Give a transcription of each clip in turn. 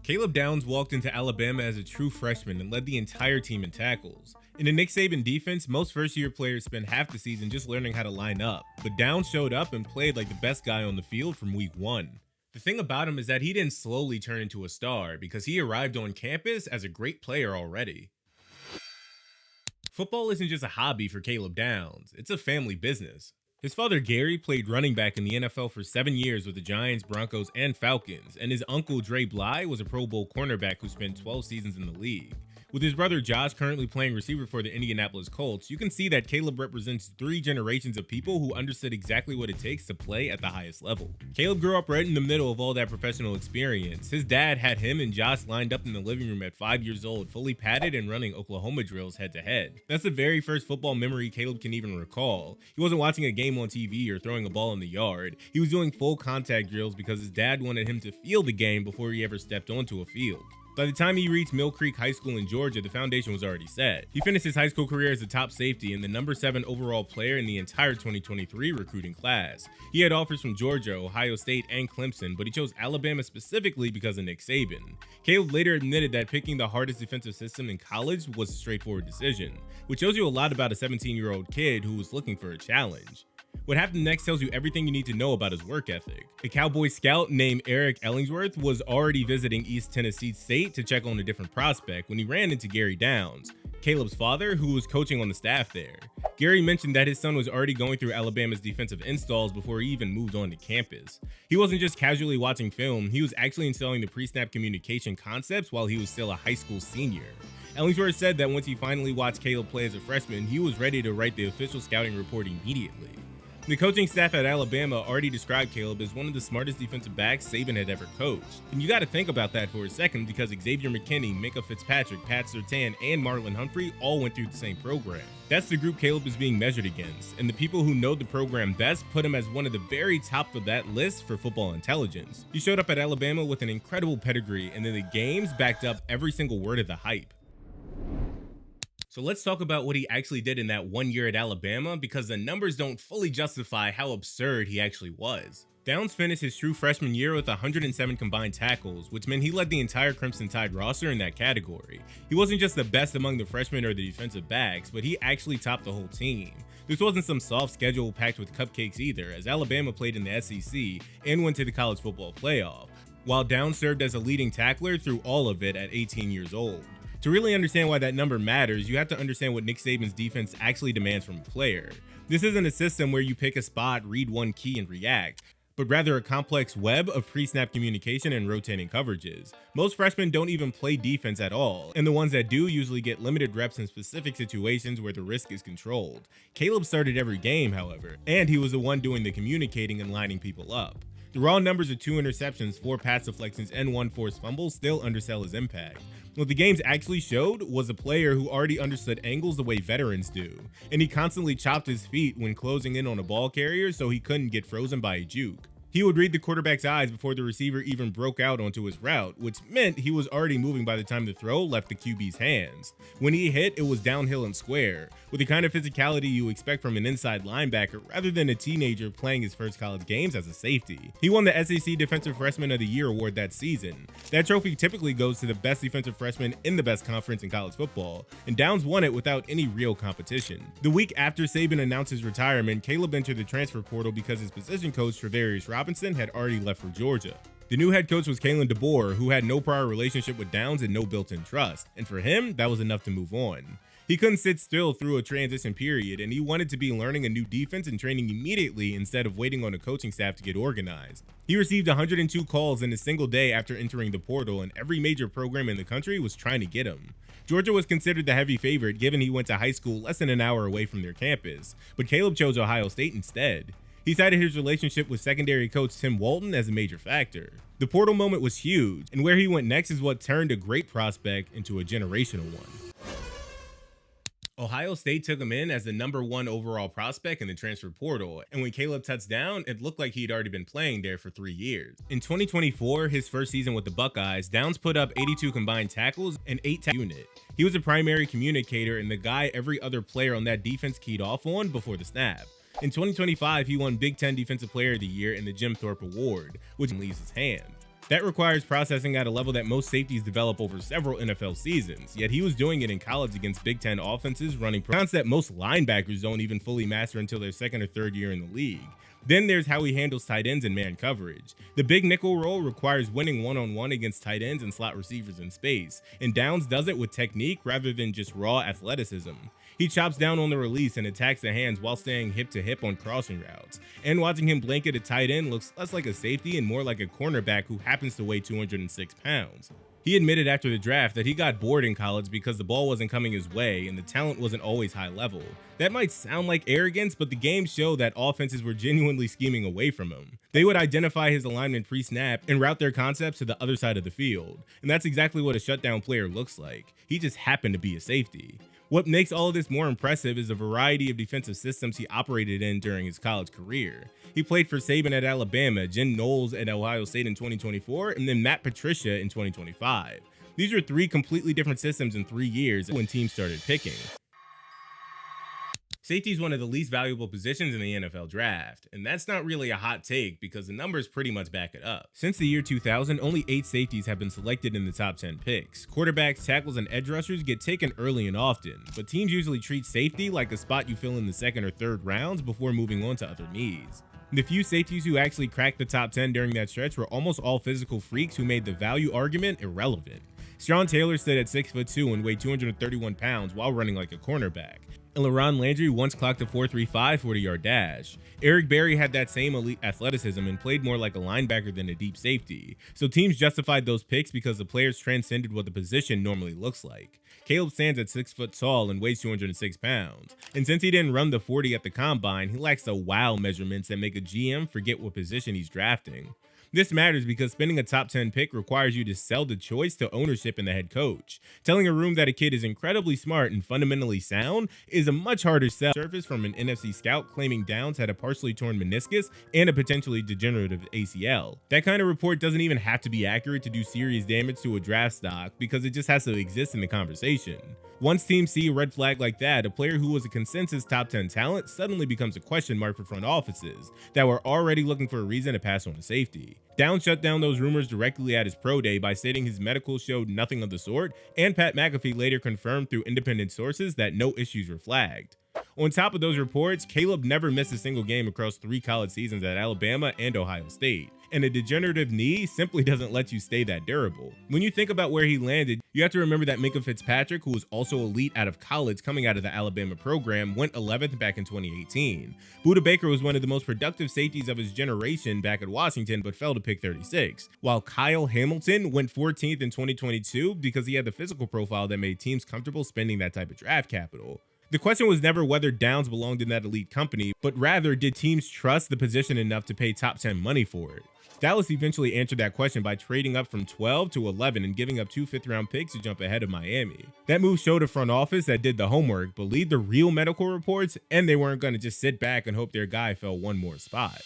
Caleb Downs walked into Alabama as a true freshman and led the entire team in tackles. In the Nick Saban defense, most first-year players spend half the season just learning how to line up, but Downs showed up and played like the best guy on the field from week one. The thing about him is that he didn't slowly turn into a star because he arrived on campus as a great player already. Football isn't just a hobby for Caleb Downs, it's a family business. His father Gary played running back in the NFL for 7 years with the Giants, Broncos, and Falcons, and his uncle Dre Bly was a Pro Bowl cornerback who spent 12 seasons in the league. With his brother Josh currently playing receiver for the Indianapolis Colts, you can see that Caleb represents 3 generations of people who understood exactly what it takes to play at the highest level. Caleb grew up right in the middle of all that professional experience. His dad had him and Josh lined up in the living room at 5 years old, fully padded and running Oklahoma drills head to head. That's the very first football memory Caleb can even recall. He wasn't watching a game on TV or throwing a ball in the yard. He was doing full contact drills because his dad wanted him to feel the game before he ever stepped onto a field. By the time he reached Mill Creek High School in Georgia, the foundation was already set. He finished his high school career as a top safety and the number 7 overall player in the entire 2023 recruiting class. He had offers from Georgia, Ohio State, and Clemson, but he chose Alabama specifically because of Nick Saban. Caleb later admitted that picking the hardest defensive system in college was a straightforward decision, which shows you a lot about a 17-year-old kid who was looking for a challenge. What happened next tells you everything you need to know about his work ethic. A Cowboys scout named Eric Ellingsworth was already visiting East Tennessee State to check on a different prospect when he ran into Gary Downs, Caleb's father, who was coaching on the staff there. Gary mentioned that his son was already going through Alabama's defensive installs before he even moved on to campus. He wasn't just casually watching film, he was actually installing the pre-snap communication concepts while he was still a high school senior. Ellingsworth said that once he finally watched Caleb play as a freshman, he was ready to write the official scouting report immediately. The coaching staff at Alabama already described Caleb as one of the smartest defensive backs Saban had ever coached. And you gotta think about that for a second because Xavier McKinney, Micah Fitzpatrick, Pat Surtain, and Marlon Humphrey all went through the same program. That's the group Caleb is being measured against, and the people who know the program best put him as one of the very top of that list for football intelligence. He showed up at Alabama with an incredible pedigree, and then the games backed up every single word of the hype. So let's talk about what he actually did in that 1 year at Alabama because the numbers don't fully justify how absurd he actually was. Downs finished his true freshman year with 107 combined tackles, which meant he led the entire Crimson Tide roster in that category. He wasn't just the best among the freshmen or the defensive backs, but he actually topped the whole team. This wasn't some soft schedule packed with cupcakes either, as Alabama played in the SEC and went to the college football playoff, while Downs served as a leading tackler through all of it at 18 years old. To really understand why that number matters, you have to understand what Nick Saban's defense actually demands from a player. This isn't a system where you pick a spot, read one key, and react, but rather a complex web of pre-snap communication and rotating coverages. Most freshmen don't even play defense at all, and the ones that do usually get limited reps in specific situations where the risk is controlled. Caleb started every game, however, and he was the one doing the communicating and lining people up. The raw numbers of 2 interceptions, 4 pass deflections, and 1 forced fumble still undersell his impact. What the games actually showed was a player who already understood angles the way veterans do, and he constantly chopped his feet when closing in on a ball carrier so he couldn't get frozen by a juke. He would read the quarterback's eyes before the receiver even broke out onto his route, which meant he was already moving by the time the throw left the QB's hands. When he hit, it was downhill and square, with the kind of physicality you expect from an inside linebacker rather than a teenager playing his first college games as a safety. He won the SEC Defensive Freshman of the Year award that season. That trophy typically goes to the best defensive freshman in the best conference in college football, and Downs won it without any real competition. The week after Saban announced his retirement, Caleb entered the transfer portal because his position coach Travarius Robinson had already left for Georgia. The new head coach was Kalen DeBoer, who had no prior relationship with Downs and no built-in trust, and for him, that was enough to move on. He couldn't sit still through a transition period, and he wanted to be learning a new defense and training immediately instead of waiting on a coaching staff to get organized. He received 102 calls in a single day after entering the portal, and every major program in the country was trying to get him. Georgia was considered the heavy favorite given he went to high school less than an hour away from their campus, but Caleb chose Ohio State instead. He cited his relationship with secondary coach Tim Walton as a major factor. The portal moment was huge, and where he went next is what turned a great prospect into a generational one. Ohio State took him in as the number 1 overall prospect in the transfer portal, and when Caleb touched down, it looked like he'd already been playing there for 3 years. In 2024, his first season with the Buckeyes, Downs put up 82 combined tackles and 8 unit. He was a primary communicator and the guy every other player on that defense keyed off on before the snap. In 2025, he won Big Ten Defensive Player of the Year and the Jim Thorpe Award, which leaves his hand. That requires processing at a level that most safeties develop over several NFL seasons, yet he was doing it in college against Big Ten offenses running counts that most linebackers don't even fully master until their second or third year in the league. Then there's how he handles tight ends in man coverage. The big nickel role requires winning one-on-one against tight ends and slot receivers in space, and Downs does it with technique rather than just raw athleticism. He chops down on the release and attacks the hands while staying hip to hip on crossing routes. And watching him blanket a tight end looks less like a safety and more like a cornerback who happens to weigh 206 pounds. He admitted after the draft that he got bored in college because the ball wasn't coming his way and the talent wasn't always high level. That might sound like arrogance, but the game showed that offenses were genuinely scheming away from him. They would identify his alignment pre-snap and route their concepts to the other side of the field. And that's exactly what a shutdown player looks like. He just happened to be a safety. What makes all of this more impressive is the variety of defensive systems he operated in during his college career. He played for Saban at Alabama, Jen Knowles at Ohio State in 2024, and then Matt Patricia in 2025. These are three completely different systems in 3 years when teams started picking. Safety is one of the least valuable positions in the NFL draft, and that's not really a hot take because the numbers pretty much back it up. Since the year 2000, only 8 safeties have been selected in the top 10 picks. Quarterbacks, tackles, and edge rushers get taken early and often, but teams usually treat safety like a spot you fill in the second or third rounds before moving on to other needs. The few safeties who actually cracked the top 10 during that stretch were almost all physical freaks who made the value argument irrelevant. Sean Taylor stood at 6'2" and weighed 231 pounds while running like a cornerback. And LaRon Landry once clocked a 4.35 40-yard dash. Eric Berry had that same elite athleticism and played more like a linebacker than a deep safety. So teams justified those picks because the players transcended what the position normally looks like. Caleb stands at 6 foot tall and weighs 206 pounds. And since he didn't run the 40 at the combine, he lacks the wow measurements that make a GM forget what position he's drafting. This matters because spending a top 10 pick requires you to sell the choice to ownership and the head coach. Telling a room that a kid is incredibly smart and fundamentally sound is a much harder sell. Surface from an NFC scout claiming Downs had a partially torn meniscus and a potentially degenerative ACL. That kind of report doesn't even have to be accurate to do serious damage to a draft stock because it just has to exist in the conversation. Once teams see a red flag like that, a player who was a consensus top 10 talent suddenly becomes a question mark for front offices that were already looking for a reason to pass on a safety. Downs shut down those rumors directly at his pro day by stating his medical showed nothing of the sort, and Pat McAfee later confirmed through independent sources that no issues were flagged. On top of those reports, Caleb never missed a single game across 3 college seasons at Alabama and Ohio State. And a degenerative knee simply doesn't let you stay that durable. When you think about where he landed, you have to remember that Minkah Fitzpatrick, who was also elite out of college coming out of the Alabama program, went 11th back in 2018. Budda Baker was one of the most productive safeties of his generation back at Washington, but fell to pick 36, while Kyle Hamilton went 14th in 2022 because he had the physical profile that made teams comfortable spending that type of draft capital. The question was never whether Downs belonged in that elite company, but rather did teams trust the position enough to pay top 10 money for it. Dallas eventually answered that question by trading up from 12 to 11 and giving up 2 fifth-round picks to jump ahead of Miami. That move showed a front office that did the homework, believed the real medical reports, and they weren't going to just sit back and hope their guy fell one more spot.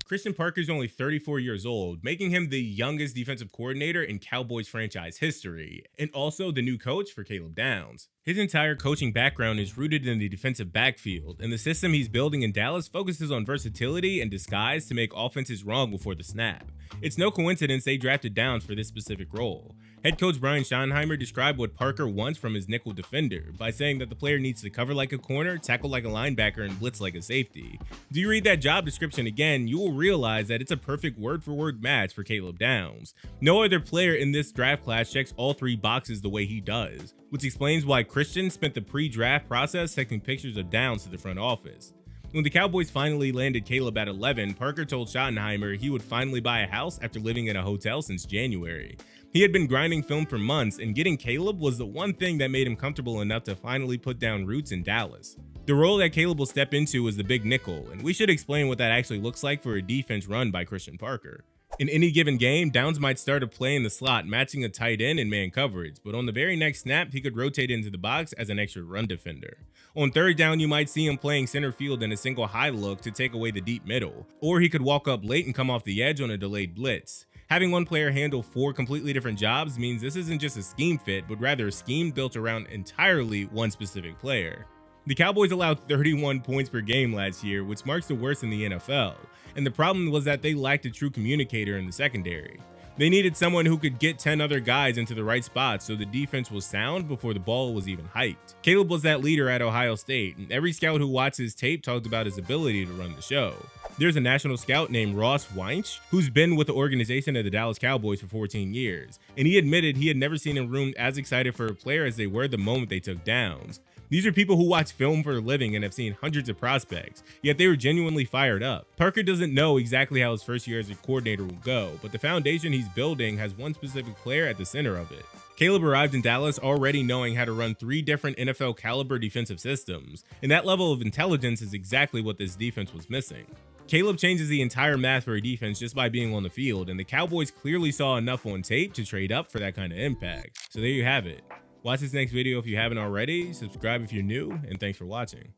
Christian Parker is only 34 years old, making him the youngest defensive coordinator in Cowboys franchise history, and also the new coach for Caleb Downs. His entire coaching background is rooted in the defensive backfield, and the system he's building in Dallas focuses on versatility and disguise to make offenses wrong before the snap. It's no coincidence they drafted Downs for this specific role. Head coach Brian Schottenheimer described what Parker wants from his nickel defender by saying that the player needs to cover like a corner, tackle like a linebacker, and blitz like a safety. Do you read that job description again, you will realize that it's a perfect word-for-word match for Caleb Downs. No other player in this draft class checks all 3 boxes the way he does, which explains why Christian spent the pre-draft process taking pictures of Downs to the front office. When the Cowboys finally landed Caleb at 11, Parker told Schottenheimer he would finally buy a house after living in a hotel since January. He had been grinding film for months, and getting Caleb was the one thing that made him comfortable enough to finally put down roots in Dallas. The role that Caleb will step into is the big nickel, and we should explain what that actually looks like for a defense run by Christian Parker. In any given game, Downs might start a play in the slot, matching a tight end in man coverage, but on the very next snap, he could rotate into the box as an extra run defender. On third down, you might see him playing center field in a single high look to take away the deep middle, or he could walk up late and come off the edge on a delayed blitz. Having one player handle 4 completely different jobs means this isn't just a scheme fit, but rather a scheme built around entirely one specific player. The Cowboys allowed 31 points per game last year, which marks the worst in the NFL, and the problem was that they lacked a true communicator in the secondary. They needed someone who could get 10 other guys into the right spots so the defense was sound before the ball was even hyped. Caleb was that leader at Ohio State, and every scout who watched his tape talked about his ability to run the show. There's a national scout named Ross Weinsch who's been with the organization of the Dallas Cowboys for 14 years, and he admitted he had never seen a room as excited for a player as they were the moment they took downs. These are people who watch film for a living and have seen hundreds of prospects, yet they were genuinely fired up. Parker doesn't know exactly how his first year as a coordinator will go, but the foundation he's building has one specific player at the center of it. Caleb arrived in Dallas already knowing how to run 3 different NFL caliber defensive systems, and that level of intelligence is exactly what this defense was missing. Caleb changes the entire math for a defense just by being on the field, and the Cowboys clearly saw enough on tape to trade up for that kind of impact. So there you have it. Watch this next video if you haven't already, subscribe if you're new, and thanks for watching.